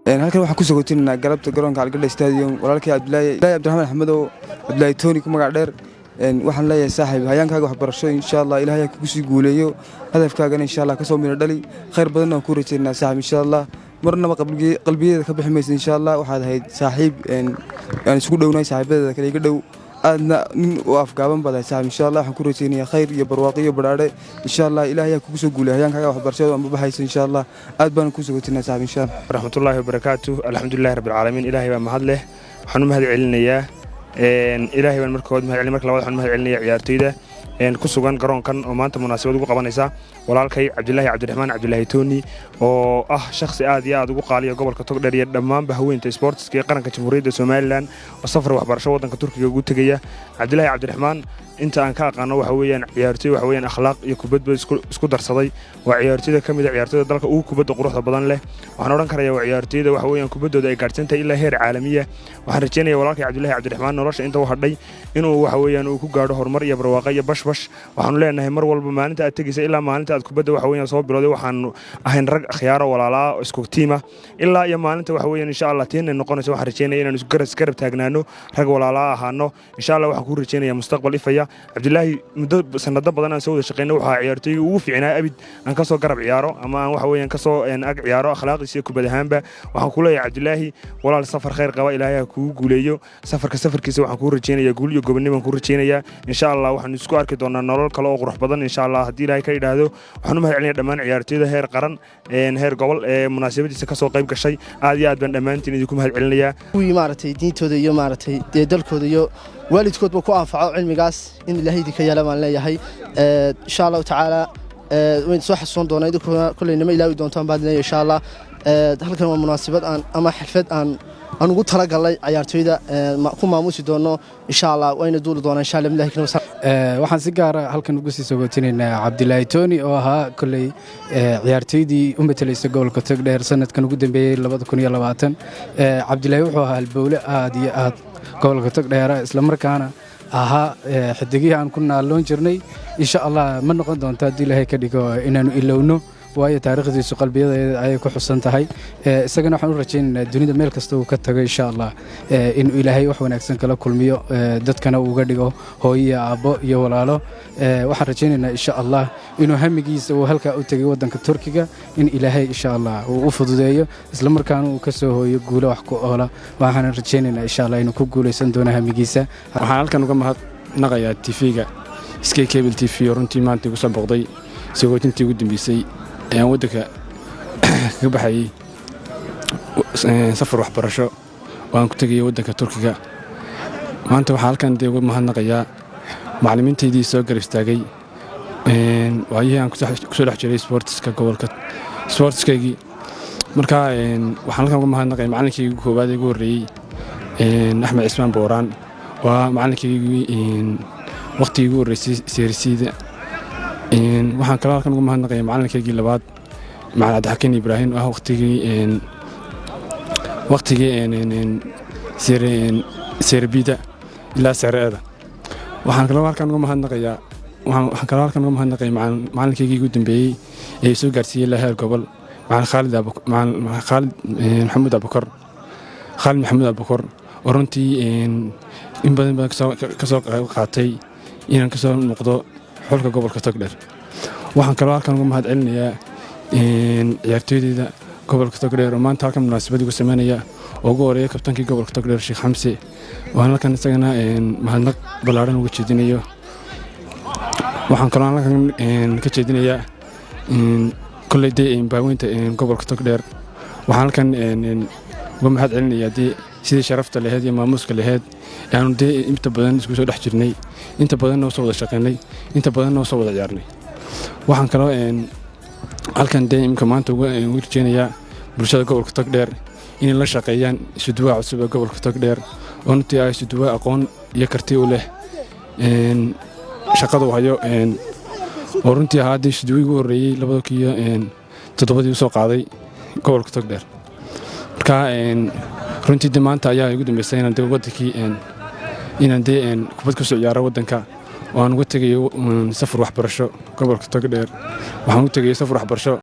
halkan waxaan ku sagootinaa galabta garoonka Algada Stadium walaalkay Abdilaahi Axmed oo Abdilaahi Tonni ku magac dheer waxaan leeyahay saaxiib hayaankaaga waxbarasho insha Allah Ilaahay kugu sii guuleeyo hadafkaagana insha Allah ka soo miro dhali khayr badan oo ku rajaynaa saaxiib insha Allah marnaba qalbigeeda ka bixi mayso insha Allah waxaad ahayd saaxiib aan isku dhownahay saaxiibada kale iga dhow aadna nin oo afgaaban baday saaxiib insha Allah waxaan ku rajaynayaa khayr iyo barwaaqo iyo badhaadhe insha Allah Ilaahay kugu soo guuleeyo hayaankaaga waxbarashada ama baxayso insha Allah aad baan ku sagootinaa saaxiib insha Allah rahmatullahi wa barakaatuh alxamdulillahi rabbil caalamiin Ilaahay baa mahad leh waxaan u mahad celinayaa Ilaahay baan markood mahad celin marka labaad waxaan mahad celinayaa ciyaartoyda ku sugan garoonkan oo maanta munaasabad ugu qabanaysa walaalkay Abdilaahi Tonni oo ah shakhsi aad iyo aad ugu qaaliyo gobolka Togdheer iyo dhammaan haweenta sportska qaranka Jamhuuriyadda Soomaaliland oo safar waxbarasho wadanka Turkiga ugu tagaya Abdilaahi inta aan ka aqaano waxa weeyaan ciyaartoy waxa weeyaan akhlaaq iyo kubadba isku darsaday waa ciyaartoyda kamid ah ciyaartoyda dalka ugu kubadda quruxda badan leh waxaan oran karayaa waa ciyaartoyda waxa weeyaan kubaddooda ay gaartay ilaa heer caalamiya waxaan rajaynayaa walaalkay Abdilaahi nolosha inta uu hadhay inuu waxa weeyaan uu ku gaadho horumar iyo barwaaqo iyo bashbash waxaan leenahay mar walba maalinta aad tagaysa ilaa maalinta aad kubadda waxa weeyaan soo bilowday waxaan ahayn rag khiyaaro walaalaa isku tiima ilaa iyo maalinta waxa weeyaan insha Allah tiin noqonayso waxaan rajaynayaa inaan isku garab taagnaano rag walaalaa ahaano insha Allah waxaan ku rajaynayaa mustaqbal ifaya Abdilaahi muddo sanado badan aan soo wada shaqeynay waxa ciyaartoyga ugu fiicnaa abid aan ka soo garab ciyaaro ama aan waxa weeyaan ka soo ag ciyaaro akhlaaqdiisa kubad ahaanba waxaan ku leeyahay Abdilaahi walaal safar khayr qaba Ilaahay kugu guuleeyo safarkiisa waxaan ku rajaynayaa guul iyo gobonimo ku rajaynayaa insha Allah waxaan isku arki doonaa nolol kale oo qurux badan insha Allah hadii Ilaahay ka yiraahdo waxaan u mahad celinayaa dhammaan ciyaartoyda heer qaran heer gobol munaasabadiisa ka soo qayb gashay aad iyo aad baan dhammaantiin idinku mahad celinayaa maartay diintooda iyo maartay dalkooda iyo waalidkoodba ku anfaco cilmigaas in Ilaahay idinka yeelo baan leeyahay insha Allah taala وين صح الصون دونا يدك كل نما إلهي دون تام بعدنا إن شاء الله هل كان مناسبات أما حفظ أنا قلت لك الله عيارتي ذا كم معموس دونا إن شاء الله وين دول دونا إن شاء الله ملاك نوصل waxaan si gaar ah halkan ugu sii sagootinayna Abdilaahi Tonni oo ahaa kulay ciyaartoydii u metelaysa gobolka Togdheer sanadkan ugu dambeeyay 2020 Abdilaahi wuxuu ahaa halbowle aad iyo aad gobolka Togdheer isla markaana ahaa xidigii aan ku naaloon jirnay insha Allah ma noqon doonto hadii Ilaahay ka dhigo inaanu ilowno waayo taariikhdiisu qalbiyadeeda ay ku xusan tahay isagana waxaan u rajaynaynaa dunida meel kasta uu ka tago insha Allah in Ilaahay wax wanaagsan kala kulmiyo dadkana uu uga dhigo hooyo aabo iyo walaalo waxaan rajaynaynaa insha Allah inuu hamigiisa uu halka u tagay wadanka Turkiga in Ilaahay insha Allah uu u fududeeyo isla markaana uu ka soo hooyo guulo wax ku oola waxaan rajaynaynaa insha Allah inuu ku guuleysan doono hamigiisa waxaan halkan uga mahadnaqayaa TV-ga Sky Cable TV runtii maanta ugu soo boqday sagootintii ugu dambeysay ayaan wadanka ka baxay safar waxbarasho waan ku tagay wadanka Turkiga maanta waxaan halkan uga mahadnaqayaa macallimiintaydii soo garab istaagay waayaan ku soo dhex jiray sportska gobolka sportskaygi marka waxaan halkan uga mahadnaqayaa macallinkayga koowaad ee ugu horeeyay Axmed Ismaan Booraan waa macallinkayga waqtigii ugu horeysay seerisiida waxaan kala halkan uga mahadnaqayaa macallinkaygii labaad macallin Abdixakiin Ibraahim ah waqtigii seerbida ilaa sareeda waxaan kala halkan uga mahadnaqayaa macallinkaygii ugu dambeeyay ee soo gaarsiiyay ilaa heer gobol macallin Khalid Maxamuud Abukar oo runtii in badan baan ka soo qaatay inaan ka soo noqdo xulka gobolka Togdheer waxaan kala halkan uga mahad celinayaa ciyaartoydayda gobolka Togdheer oo maanta halkan munaasabad ugu sameynaya oo ugu horeeyay kabtankii gobolka Togdheer Sheekh Xamse waxaan halkan isagana mahadnaq balaaran ugu jeedinayo waxaan kala halkan ka jeedinayaa kulleeday baaweynta gobolka Togdheer waxaan halkan uga mahad celinayaa sidii sharafta lahayd iyo maamuuska lahayd aanu inta badan isku soo dhex jirnay inta badan noo soo wada shaqeynay inta badan noo soo wada ciyaarnay waxaan kala halkan imka maanta ugu rajaynayaa bulshada gobolka Togdheer inay la shaqeeyaan isduwaa cusub ee gobolka Togdheer oo intii ay isduwaa aqoon iyo karti u leh shaqada hayo oo runtii haddii isduwii ugu horeeyay 2007 soo qaaday gobolka Togdheer marka runtii maanta ayaa ugu dambeysay inaan wadankii inaan kubad ku soo ciyaaro wadanka oo aan uga tagay safar waxbarasho gobolka Togdheer waxaan u tagay safar waxbarasho